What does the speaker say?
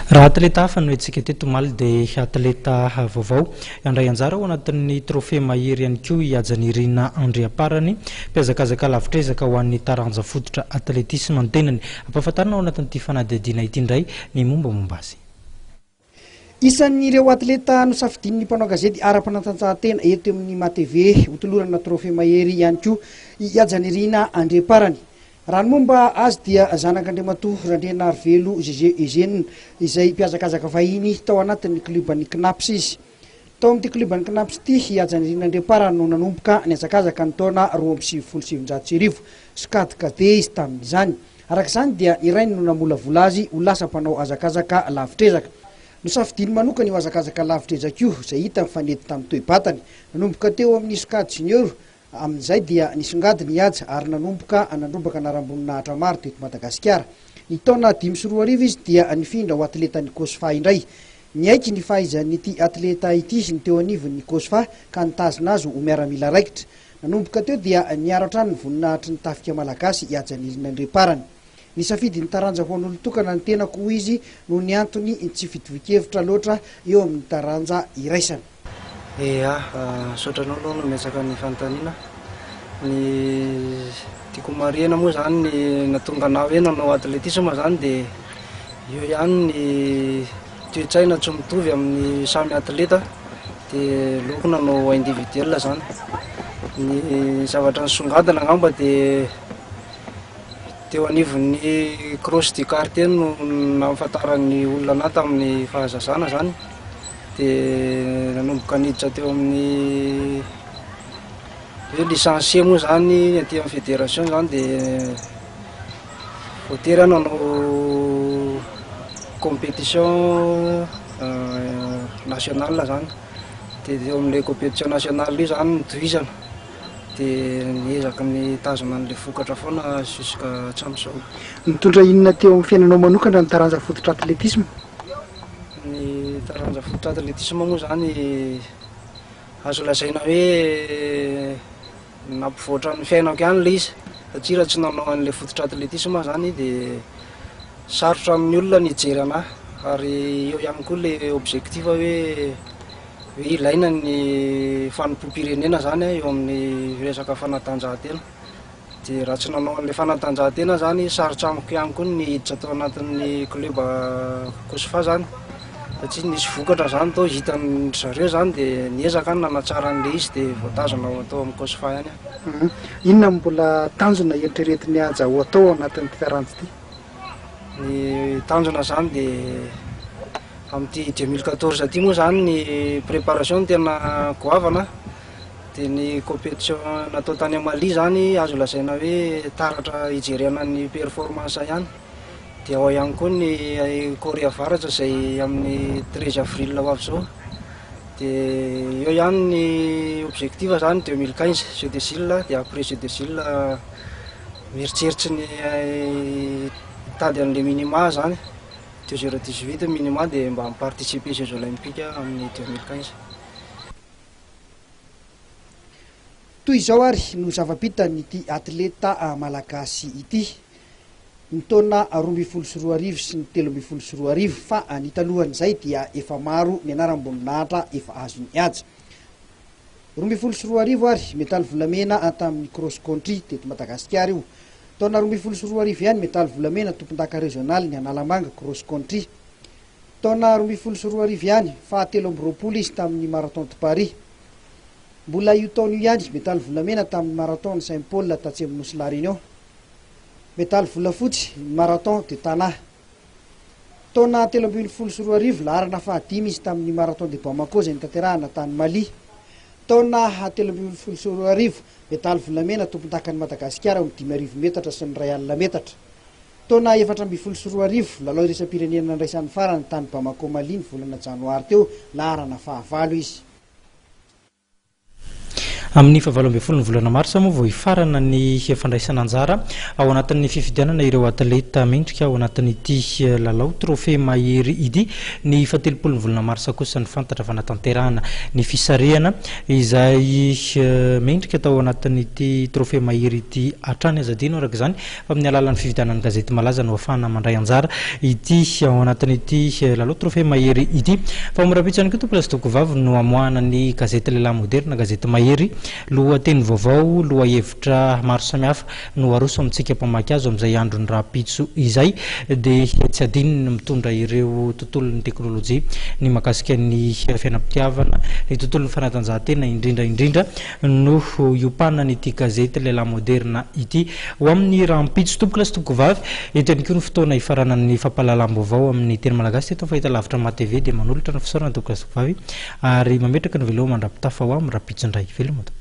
Raha atleta fanoetsika teto maly dia atleta vaovao andray anjara ao anatin'ny trophée Ma-HERY ihany koa i Hajaniriana Andriamparany mpihazakazaka lavitrezaka ho an'ny taranja fototra Atletisma ny tenany. Hampafantarina ao anatin'ity fanadihadiana ity indray ny mombamomba azy. Isan'ireo atleta no safidin'ny mpanao gazety ara-panatanjahantena eto amin'ny Ma-HERY hotolorana trophée Ma-HERY ihany koa i Hajaniriana Andriamparany. Raha ny momba azy dia zanak'Andriamatoa Randrena Arvelo Eugène izay mpihazakazaka vahiny tao anatin'ny kluban'ny Knaps izy. Tao amin'ity kluban'ny Knaps ity i Hajaniriana Andriamparany no nanomboka ny hazakazaka ny taona 2017 skadikade izy tamin'izany. Arak'izany dia irainy no namolavola azy ho lasa mpanao hazakazaka lavitrezaka. No safidiny manokana io hazakazaka lavitrezaka io izay hita mifanety tamin'ny toe-batany. Nanomboka teo amin'ny skad junior amin'izay dia nisongadiny Haja ary nanomboka nandrombaka naramboninahitra maro teto Madagasikara. Ny taona 2024 izy dia nifindra ho atleta ny Kosfa indray. Niaiky ny fahaizan'ity atleta ity ny teo anivon'ny Kosfa ka nitazona azy ho miaramila raikitra. Nanomboka teo dia niaratra ny voninahitry ny tafika malagasy i Hajaniriana Andriamparany. Ny safidy ny taranja ho an'olo tokana ny tena koa izy no ny antony tsy fitovin-kevitra loatra eo amin'ny taranja iraisana. Sotranao aloha no miezaka ny fanontaniana. Ny tiako marihana moa zany ny natonga anao hoe nanao atletisma zany dia io ihany ny toe-tsaina tsy mitovy amin'ny samy atleta dia loko nanao individuel zany. Ny zavatra nisongadina angamba dia teo anivon'ny cross du quartier no nahafantaran'ny olona anahy tamin'ny fahazazana zany. Dia nanomboka niditra teo amin'ny licencié moa zany aty amin'ny fédération zany dia voatery nanao compétition nationale zany. Dia teo amin'ilay compétition nationale io zany nitohizana dia niezaka ny tazona an'ilay vokatra foana jusqu'à hatramin'izao. Nitondra inona teo amin'ny fiainanao manokana ny taranja fototra atletisma? Ny taranja fototra atletisma moa zany azo lazaina hoe nampivoatra ny fiainako ihany le izy satria raha tsy nanao an'ilay fototra atletisma zany dia sarotra amin'ny olona ny hijery anahy ary eo ihany koa le objectif hoe ilaina ny fanompo-pirenena zany eo amin'ny resaka fanatanjahantena. Dia raha tsy nanao an'ilay fanatanjahantena zany sarotra amiko ihany koa ny hiditra tao anatin'ny club Kosfa zany satria nisy vokatra zany tao hitan'ny zareo zany dia niezaka ny nanatsara an'ilay izy dia voatazona ho atao amin'ny Kosfa ihany. Inona mbola tanjona eritreretin'ny Haja ho atao anatin'ity taranja ity? Ny tanjona zany dia amin'ity 2014 ity moa zany ny préparation tena goavana dia ny compétition natao tany Mali zany azo lazaina hoe taratra hijerena ny performance ihany. Dia ao ihany koa ny Corée avaratra izay amin'ny 13 avril ho avy izao. Dia eo ihany ny objectif zany 2015 Jeux de Sile dia après Jeux de Sile mieritseritsy ny tady an'ilay minima zany 2018 minima dia mba miparticiper Jeux olympiques amin'ny 2015. Toy izao ary no zava-pitan'ity atleta malagasy ity. Ny taona 2024 sy ny 2024 fa ny talohan'izay dia efa maro ny anaram-boninahitra efa azony Haja. 2024 ary metaly volamena tamin'ny cross country teto Madagasikara io. Taona 2024 ihany metaly volamena tompon-daka régional ny Analamanga cross country. Taona 2024 ihany fahatelo amby roapolo izy tamin'ny marathon de Paris. Mbola io taona io ihany metaly volamena tamin'ny marathon de Saint-Paul tatsy amin'ny La Réunion. Metaly volafotsy marathon de Tana. Taona 2024 laharana fahadimy izy tamin'ny marathon de Bamako izay nitanterahana tany Mali. Taona 2024 metaly volamena tompon-dakan'ny Madagasikara amin'ny 5,000 metatra sy ny 2 alina metatra. Taona 2024 lalao irasam-pirenena ndraisan'ny farany tany Bamako Mali ny volana janoary teo laharana fahavalo izy. amin'ny fahavalo folo ny volana marsa moa vao ifarana ny fandraisana anjara ao anatin'ny fifidianana ireo atleta mendrika ao anatin'ity lalao trophée Ma-HERY ity ny fatelopolo ny volana marsa kosa ny fantatra fanatanterahana ny fisarehana izay mendrika tao anatin'ity trophée Ma-HERY ity hatrany azadino araka izany fa amin'ny alalan'ny fifidianan'ny gazety malaza no ahafahana mandray anjara ity ao anatin'ity lalao trophée Ma-HERY ity fa mirapitsany ko tompo lasitoko vavy no amoahana ny gazety lehilahy moderne gazety Ma-HERY lohateny vaovao lohahevitra maro samihafa no aroso amintsika mpamaky azo amin'izay androny rapitso izay dia tsy adinony mitondra ireo tontolon'ny teknôlôjia ny mahakasika ny fiainam-pitiavana ny tontolon'ny fanatanjahantena indrindra no iopana n'ity gazety lehilahy moderne ity ho amin'ny rampitso tompoka lasitoko vavy eto ihany koa ny fotoana ifaranan'ny fampahalalam-baovao amin'ny teny malagasy teto fahita lavitra ma TV dia manolotra ny fisaorana tompoka lasitoko vavy ary mametraka ny veloma mandrapitafa ho amin'ny rapitso indray veloma.